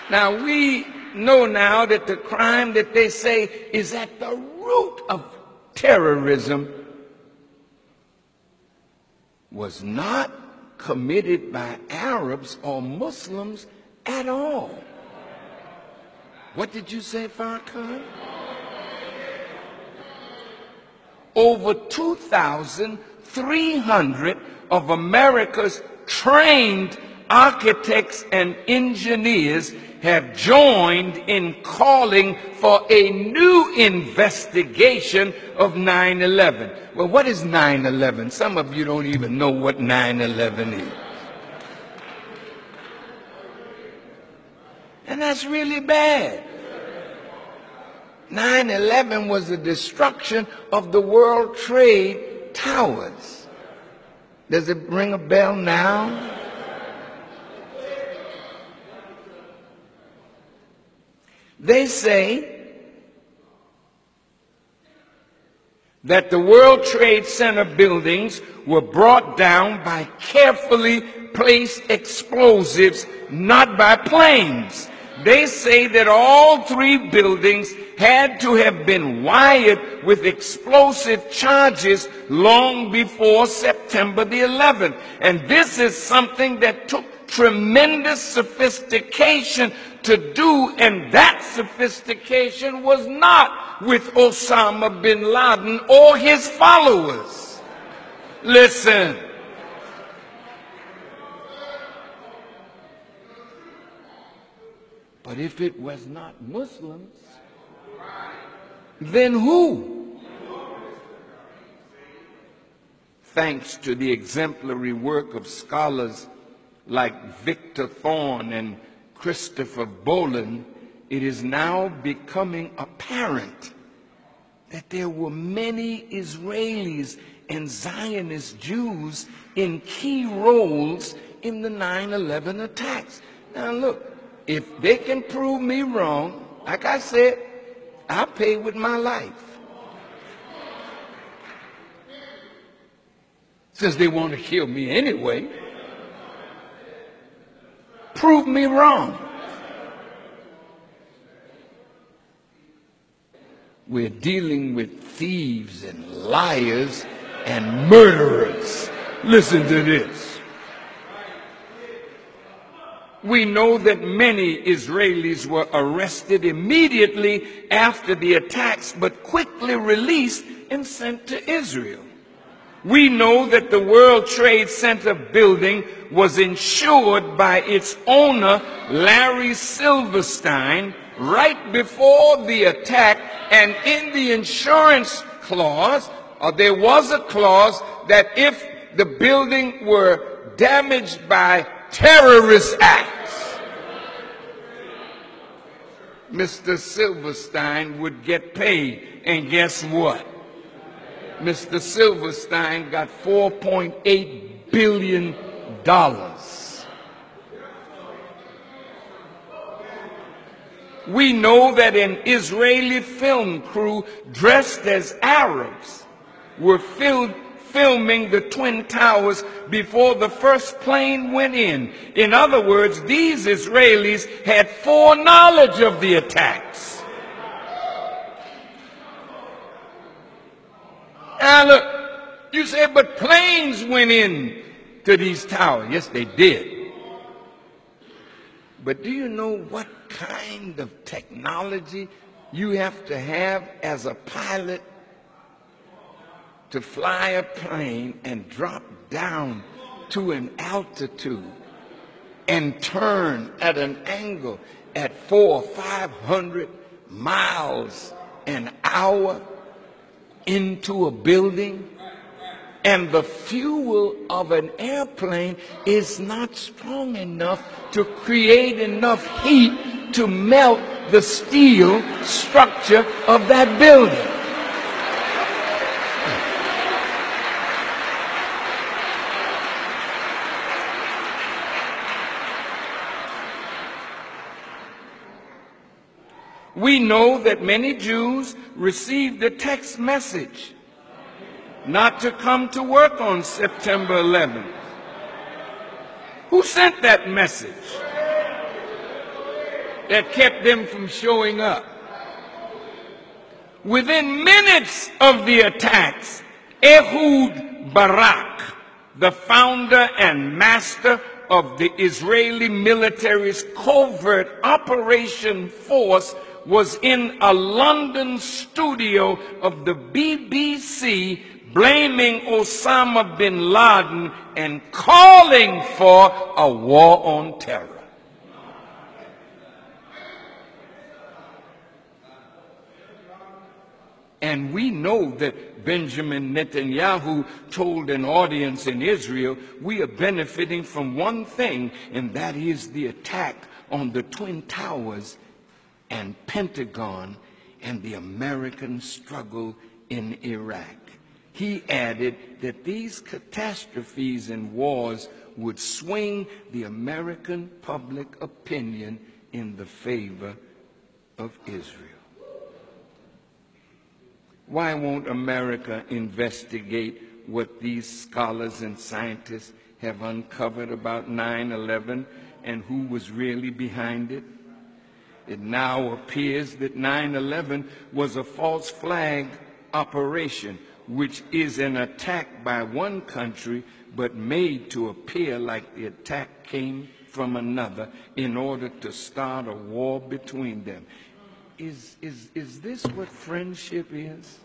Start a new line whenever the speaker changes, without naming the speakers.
Now, we know now that the crime that they say is at the root of terrorism was not committed by Arabs or Muslims at all. What did you say, Farrakhan? Over 2,300 of America's trained architects and engineers have joined in calling for a new investigation of 9/11. Well, what is 9/11? Some of you don't even know what 9/11 is. And that's really bad. 9/11 was the destruction of the World Trade Towers. Does it ring a bell now? They say that the World Trade Center buildings were brought down by carefully placed explosives, not by planes. They say that all three buildings had to have been wired with explosive charges long before September the 11th. And this is something that took tremendous sophistication to do, and that sophistication was not with Osama bin Laden or his followers. Listen. But if it was not Muslims, then who? Thanks to the exemplary work of scholars like Victor Thorne and Christopher Boland, it is now becoming apparent that there were many Israelis and Zionist Jews in key roles in the 9/11 attacks. Now look, if they can prove me wrong, like I said, I'll pay with my life. Since they want to kill me anyway, prove me wrong. We're dealing with thieves and liars and murderers. Listen to this. We know that many Israelis were arrested immediately after the attacks, but quickly released and sent to Israel. We know that the World Trade Center building was insured by its owner, Larry Silverstein, right before the attack, and in the insurance clause, there was a clause that if the building were damaged by terrorist acts, Mr. Silverstein would get paid. And guess what? Mr. Silverstein got $4.8 billion. We know that an Israeli film crew dressed as Arabs were filming the Twin Towers before the first plane went in. In other words, these Israelis had foreknowledge of the attacks. Now look, you say, but planes went in to these towers. Yes, they did. But do you know what kind of technology you have to have as a pilot to fly a plane and drop down to an altitude and turn at an angle at 400 or 500 miles an hour into a building? And the fuel of an airplane is not strong enough to create enough heat to melt the steel structure of that building. We know that many Jews received a text message not to come to work on September 11th. Who sent that message? that kept them from showing up. Within minutes of the attacks, Ehud Barak, the founder and master of the Israeli military's covert operation force, was in a London studio of the BBC blaming Osama bin Laden and calling for a war on terror. And we know that Benjamin Netanyahu told an audience in Israel, we are benefiting from one thing, and that is the attack on the Twin Towers and Pentagon and the American struggle in Iraq. He added that these catastrophes and wars would swing the American public opinion in the favor of Israel. Why won't America investigate what these scholars and scientists have uncovered about 9/11 and who was really behind it? It now appears that 9/11 was a false flag operation, which is an attack by one country but made to appear like the attack came from another in order to start a war between them. Is this what friendship is?